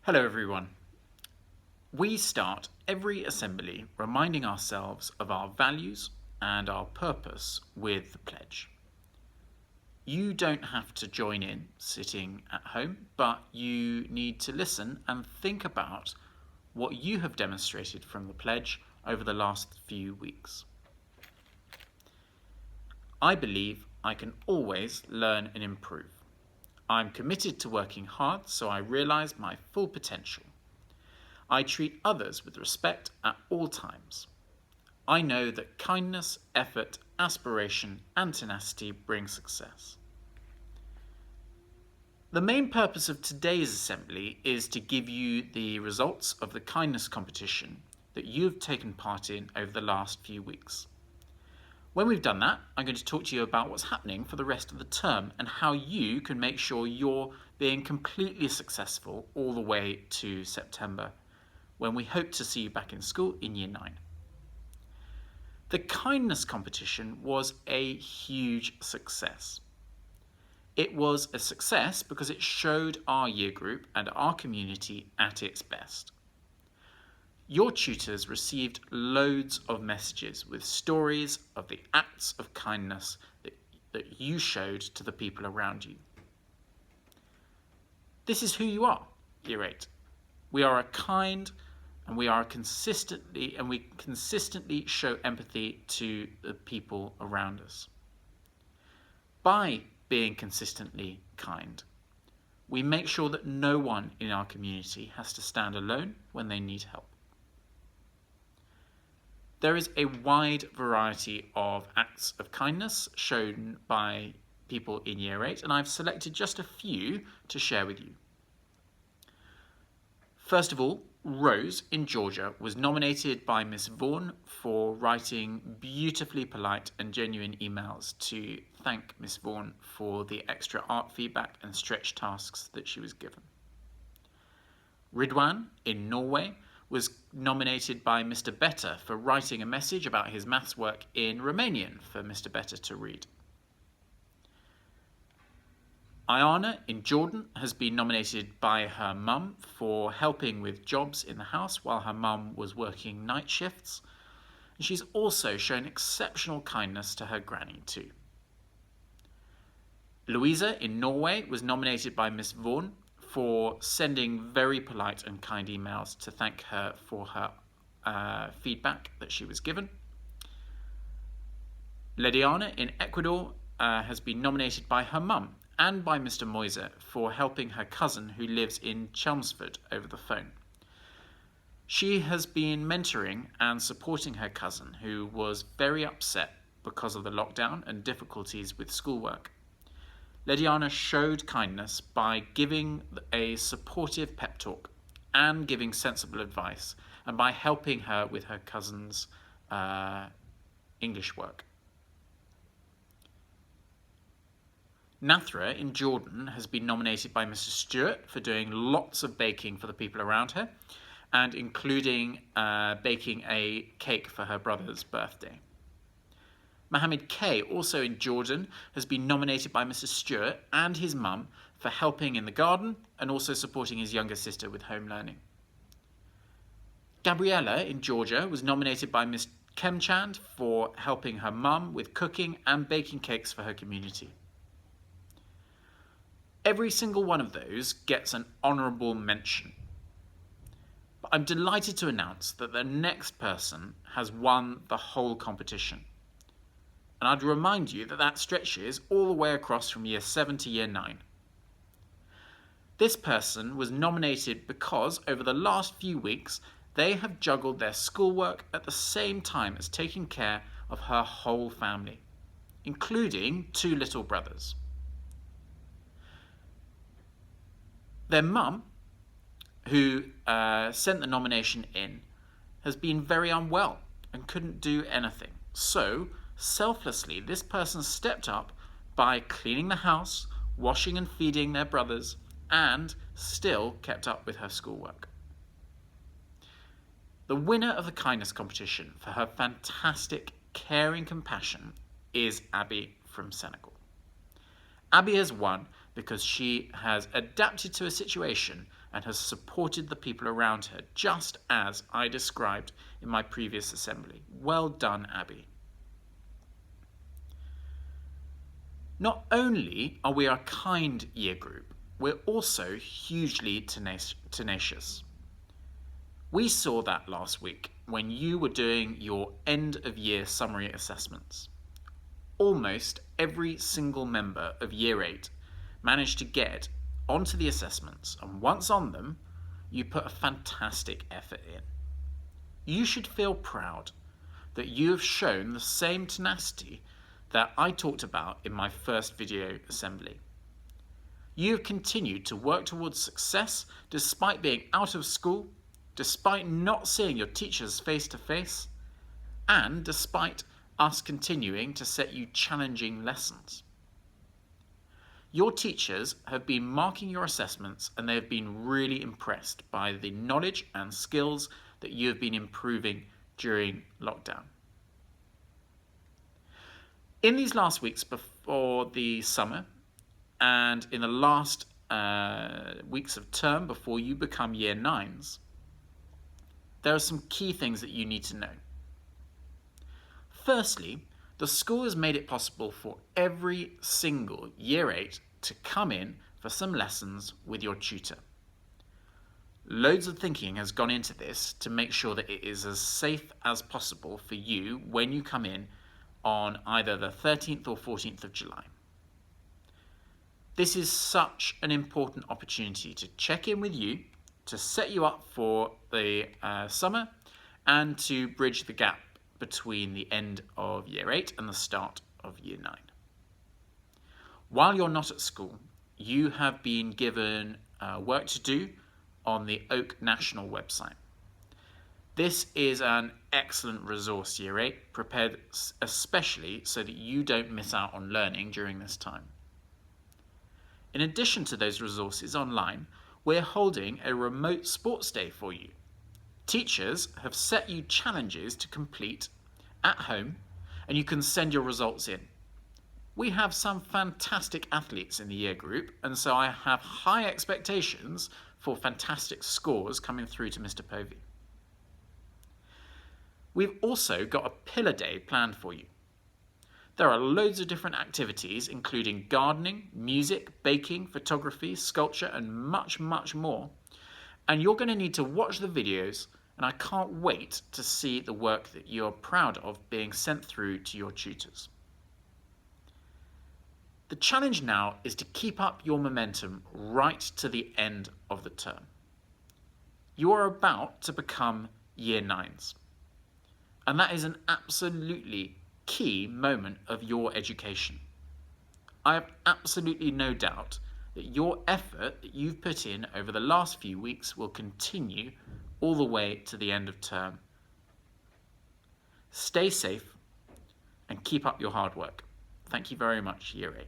Hello everyone. We start every assembly reminding ourselves of our values and our purpose with the pledge. You don't have to join in sitting at home, but you need to listen and think about what you have demonstrated from the pledge over the last few weeks. I believe I can always learn and improve. I'm committed to working hard so I realise my full potential. I treat others with respect at all times. I know that kindness, effort, aspiration, and tenacity bring success. The main purpose of today's assembly is to give you the results of the kindness competition that you've taken part in over the last few weeks. When we've done that, I'm going to talk to you about what's happening for the rest of the term and how you can make sure you're being completely successful all the way to September, when we hope to see you back in school in Year 9. The kindness competition was a huge success. It was a success because it showed our year group and our community at its best. Your tutors received loads of messages with stories of the acts of kindness that you showed to the people around you. This is who you are, Year 8. We are a kind and we consistently show empathy to the people around us. By being consistently kind, we make sure that no one in our community has to stand alone when they need help. There is a wide variety of acts of kindness shown by people in Year 8, and I've selected just a few to share with you. First of all, Rose in Georgia was nominated by Miss Vaughan for writing beautifully polite and genuine emails to thank Miss Vaughan for the extra art feedback and stretch tasks that she was given. Ridwan in Norway was nominated by Mr. Better for writing a message about his maths work in Romanian for Mr. Better to read. Ayana in Jordan has been nominated by her mum for helping with jobs in the house while her mum was working night shifts. And she's also shown exceptional kindness to her granny too. Louisa in Norway was nominated by Miss Vaughan for sending very polite and kind emails to thank her for her feedback that she was given. Lediana in Ecuador has been nominated by her mum and by Mr. Moiser for helping her cousin who lives in Chelmsford over the phone. She has been mentoring and supporting her cousin who was very upset because of the lockdown and difficulties with schoolwork. Lediana showed kindness by giving a supportive pep talk and giving sensible advice, and by helping her with her cousin's English work. Nathra in Jordan has been nominated by Mr. Stewart for doing lots of baking for the people around her, and including baking a cake for her brother's birthday. Mohammed K, also in Jordan, has been nominated by Mr. Stewart and his mum for helping in the garden and also supporting his younger sister with home learning. Gabriella in Georgia was nominated by Miss Kemchand for helping her mum with cooking and baking cakes for her community. Every single one of those gets an honourable mention. But I'm delighted to announce that the next person has won the whole competition. And I'd remind you that that stretches all the way across from Year 7 to Year 9. This person was nominated because over the last few weeks they have juggled their schoolwork at the same time as taking care of her whole family, including 2 little brothers. Their mum, who sent the nomination in, has been very unwell and couldn't do anything. So, selflessly, this person stepped up by cleaning the house, washing and feeding their brothers, and still kept up with her schoolwork. The winner of the kindness competition for her fantastic caring compassion is Abby from Senegal. Abby has won because she has adapted to a situation and has supported the people around her, just as I described in my previous assembly. Well done, Abby. Not only are we a kind year group, we're also hugely tenacious. We saw that last week when you were doing your end of year summary assessments. Almost every single member of Year 8 managed to get onto the assessments, and once on them, you put a fantastic effort in. You should feel proud that you have shown the same tenacity that I talked about in my first video assembly. You have continued to work towards success despite being out of school, despite not seeing your teachers face to face, and despite us continuing to set you challenging lessons. Your teachers have been marking your assessments and they have been really impressed by the knowledge and skills that you have been improving during lockdown. In these last weeks before the summer and in the last weeks of term before you become Year 9s, there are some key things that you need to know. Firstly, the school has made it possible for every single Year 8 to come in for some lessons with your tutor. Loads of thinking has gone into this to make sure that it is as safe as possible for you when you come in on either the 13th or 14th of July. This is such an important opportunity to check in with you, to set you up for the summer, and to bridge the gap between the end of Year 8 and the start of Year 9. While you're not at school, you have been given work to do on the Oak National website. This is an excellent resource, Year 8, prepared especially so that you don't miss out on learning during this time. In addition to those resources online, we're holding a remote sports day for you. Teachers have set you challenges to complete at home, and you can send your results in. We have some fantastic athletes in the year group, and so I have high expectations for fantastic scores coming through to Mr. Povey. We've also got a pillar day planned for you. There are loads of different activities, including gardening, music, baking, photography, sculpture, and much, much more. And you're going to need to watch the videos, and I can't wait to see the work that you're proud of being sent through to your tutors. The challenge now is to keep up your momentum right to the end of the term. You are about to become Year 9s. And that is an absolutely key moment of your education. I have absolutely no doubt that your effort that you've put in over the last few weeks will continue all the way to the end of term. Stay safe and keep up your hard work. Thank you very much, Year 8.